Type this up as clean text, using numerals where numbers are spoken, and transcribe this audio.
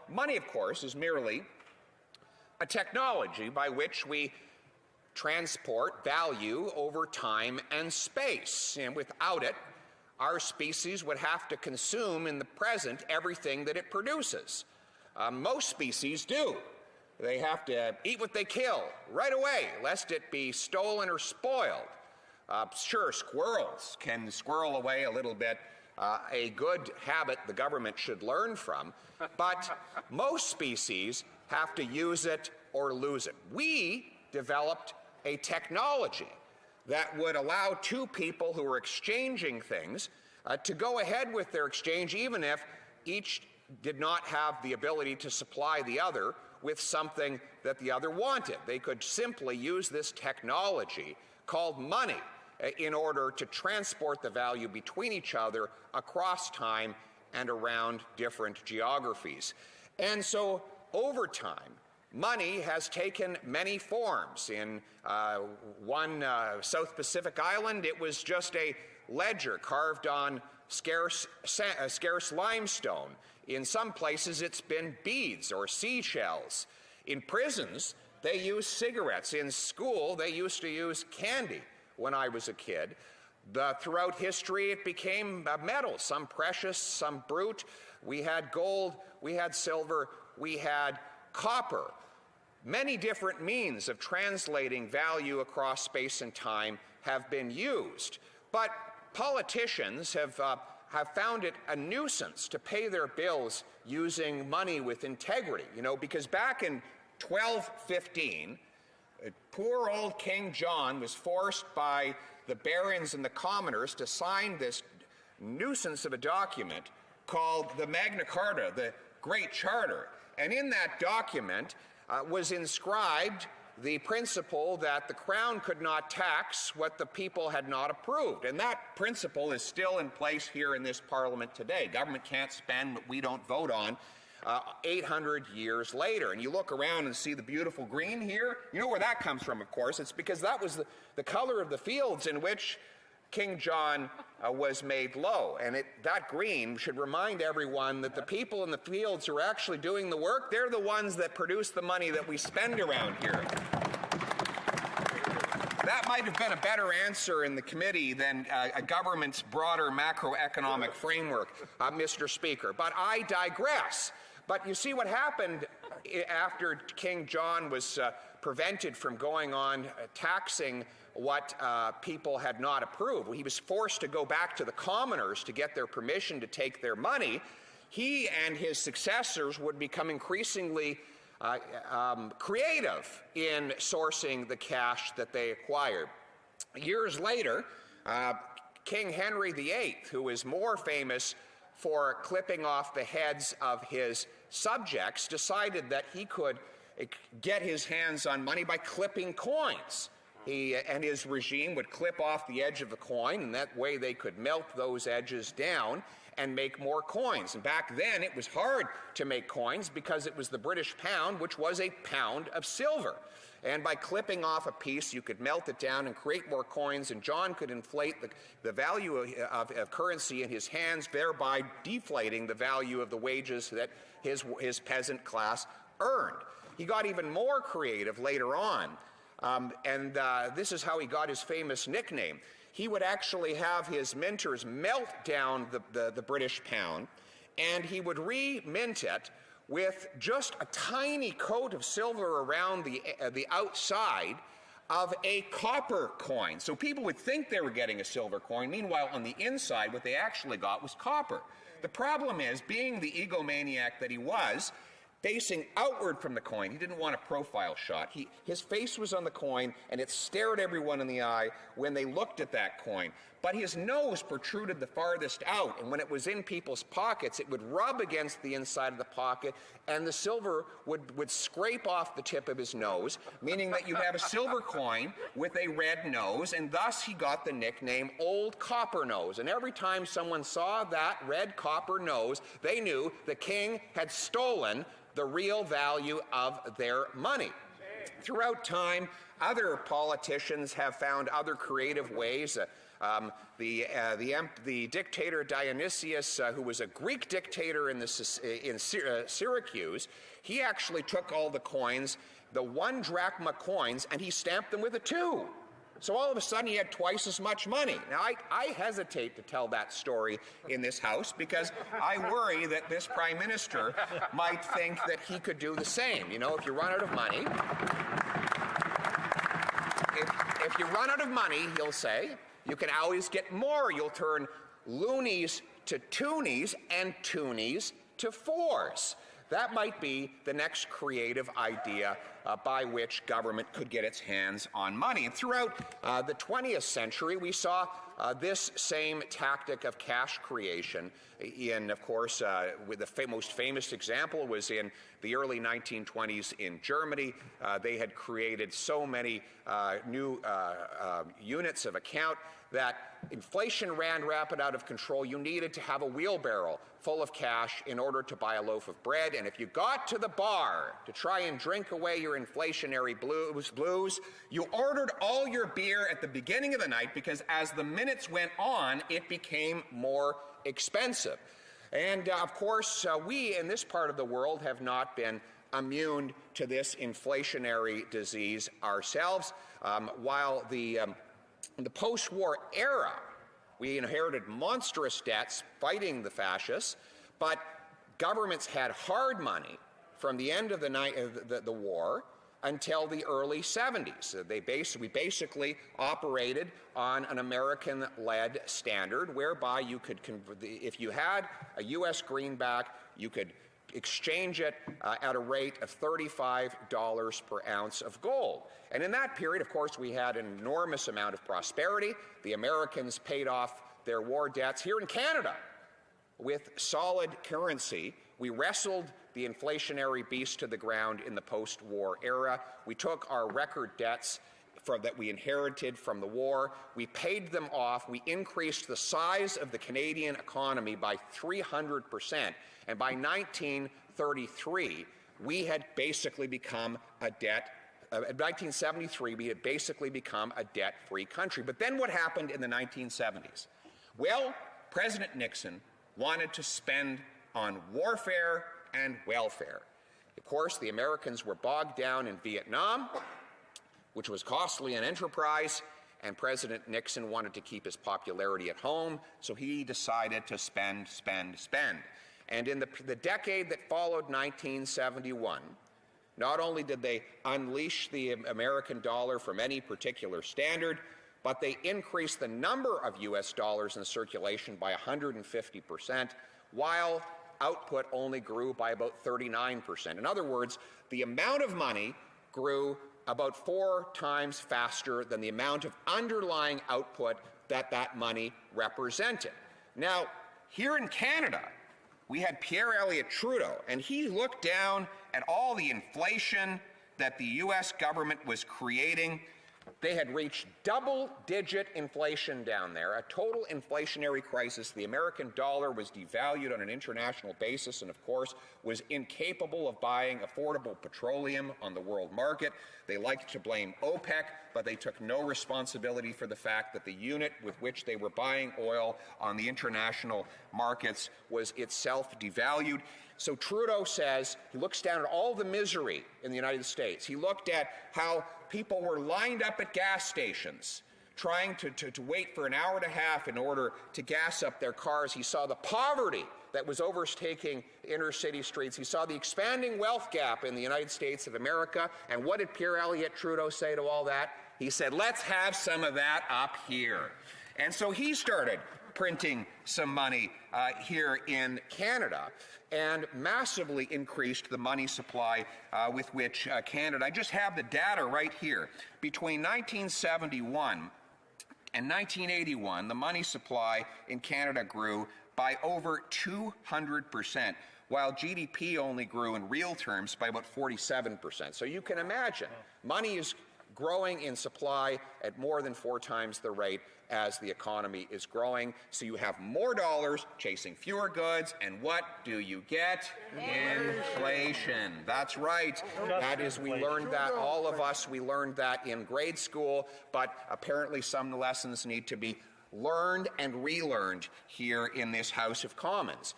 money, of course, is merely a technology by which we transport value over time and space. And without it, our species would have to consume in the present everything that it produces. Most species do. They have to eat what they kill right away, lest it be stolen or spoiled. Sure, squirrels can squirrel away a little bit, a good habit the government should learn from, but most species have to use it or lose it. We developed a technology that would allow two people who are exchanging things to go ahead with their exchange even if each did not have the ability to supply the other with something that the other wanted. They could simply use this technology called money in order to transport the value between each other across time and around different geographies. And so over time, money has taken many forms. In one South Pacific island, it was just a ledger carved on scarce limestone. In some places, it's been beads or seashells. In prisons, they use cigarettes. In school, they used to use candy when I was a kid. Throughout history, it became metal, some precious, some brute. We had gold, we had silver, we had copper. Many different means of translating value across space and time have been used, but politicians have found it a nuisance to pay their bills using money with integrity, because back in 1215, poor old King John was forced by the barons and the commoners to sign this nuisance of a document called the Magna Carta, the Great Charter. And in that document was inscribed the principle that the Crown could not tax what the people had not approved. And that principle is still in place here in this Parliament today. Government can't spend what we don't vote on 800 years later. And you look around and see the beautiful green here. You know where that comes from, of course. It's because that was the color of the fields in which King John was made low. And that green should remind everyone that the people in the fields who are actually doing the work, they're the ones that produce the money that we spend around here. That might have been a better answer in the committee than a government's broader macroeconomic framework, Mr. Speaker. But I digress. But you see what happened after King John was prevented from going on taxing what people had not approved. He was forced to go back to the commoners to get their permission to take their money. He and his successors would become increasingly creative in sourcing the cash that they acquired. Years later, King Henry VIII, who is more famous for clipping off the heads of his subjects, decided that he could get his hands on money by clipping coins. He and his regime would clip off the edge of the coin, and that way they could melt those edges down and make more coins. And back then, it was hard to make coins because it was the British pound, which was a pound of silver. And by clipping off a piece, you could melt it down and create more coins, and John could inflate the value of currency in his hands, thereby deflating the value of the wages that his peasant class earned. He got even more creative later on, and this is how he got his famous nickname. He would actually have his minters melt down the British pound, and he would re-mint it with just a tiny coat of silver around the outside of a copper coin. So people would think they were getting a silver coin. Meanwhile, on the inside, what they actually got was copper. The problem is, being the egomaniac that he was, facing outward from the coin, he didn't want a profile shot. His face was on the coin, and it stared everyone in the eye when they looked at that coin. But his nose protruded the farthest out, and when it was in people's pockets, it would rub against the inside of the pocket, and the silver would scrape off the tip of his nose, meaning that you'd have a silver coin with a red nose, and thus he got the nickname Old Copper Nose. And every time someone saw that red copper nose, they knew the king had stolen the real value of their money. Throughout time, other politicians have found other creative ways. The dictator Dionysius, who was a Greek dictator in Syracuse, he actually took all the coins, the 1 drachma coins, and he stamped them with a 2. So all of a sudden he had twice as much money. Now I hesitate to tell that story in this House because I worry that this Prime Minister might think that he could do the same. You know, if you run out of money, if you run out of money, he'll say, you can always get more. You'll turn loonies to toonies and toonies to fours. That might be the next creative idea by which government could get its hands on money. And throughout the 20th century, we saw this same tactic of cash creation in, of course, with the most famous example was in the early 1920s in Germany. They had created so many new units of account that inflation ran rapid out of control. You needed to have a wheelbarrow full of cash in order to buy a loaf of bread. And if you got to the bar to try and drink away your inflationary blues, you ordered all your beer at the beginning of the night because as the minutes went on, it became more expensive. And of course, we in this part of the world have not been immune to this inflationary disease ourselves. While in the post-war era, we inherited monstrous debts fighting the fascists, but governments had hard money from the end of the war until the early 70s. We basically operated on an American-led standard whereby you could, if you had a U.S. greenback, you could exchange it at a rate of $35 per ounce of gold. And in that period, of course, we had an enormous amount of prosperity. The Americans paid off their war debts. Here in Canada, with solid currency, we wrestled the inflationary beast to the ground in the post-war era. We took our record debts that we inherited from the war. We paid them off. We increased the size of the Canadian economy by 300%. And by 1933, we had basically become a debt. In 1973, we had basically become a debt-free country. But then what happened in the 1970s? Well, President Nixon wanted to spend on warfare and welfare. Of course, the Americans were bogged down in Vietnam, which was costly an enterprise, and President Nixon wanted to keep his popularity at home, so he decided to spend. And in the decade that followed 1971, not only did they unleash the American dollar from any particular standard, but they increased the number of U.S. dollars in circulation by 150%, while output only grew by about 39%. In other words, the amount of money grew about 4 times faster than the amount of underlying output that money represented. Now, here in Canada, we had Pierre Elliott Trudeau, and he looked down at all the inflation that the U.S. government was creating. They had reached double-digit inflation down there, a total inflationary crisis. The American dollar was devalued on an international basis and, of course, was incapable of buying affordable petroleum on the world market. They liked to blame OPEC, but they took no responsibility for the fact that the unit with which they were buying oil on the international markets was itself devalued. So Trudeau says, he looks down at all the misery in the United States. He looked at how people were lined up at gas stations trying to wait for an hour and a half in order to gas up their cars. He saw the poverty that was overtaking inner city streets. He saw the expanding wealth gap in the United States of America. And what did Pierre Elliott Trudeau say to all that? He said, let's have some of that up here. And so he started printing some money here in Canada and massively increased the money supply with which Canada, I just have the data right here, between 1971 and 1981, the money supply in Canada grew by over 200%, while GDP only grew in real terms by about 47%. So you can imagine, money is growing in supply at more than 4 times the rate as the economy is growing. So you have more dollars chasing fewer goods, and what do you get? Inflation. That's right. That is, we learned that, all of us, we learned that in grade school, but apparently some lessons need to be learned and relearned here in this House of Commons.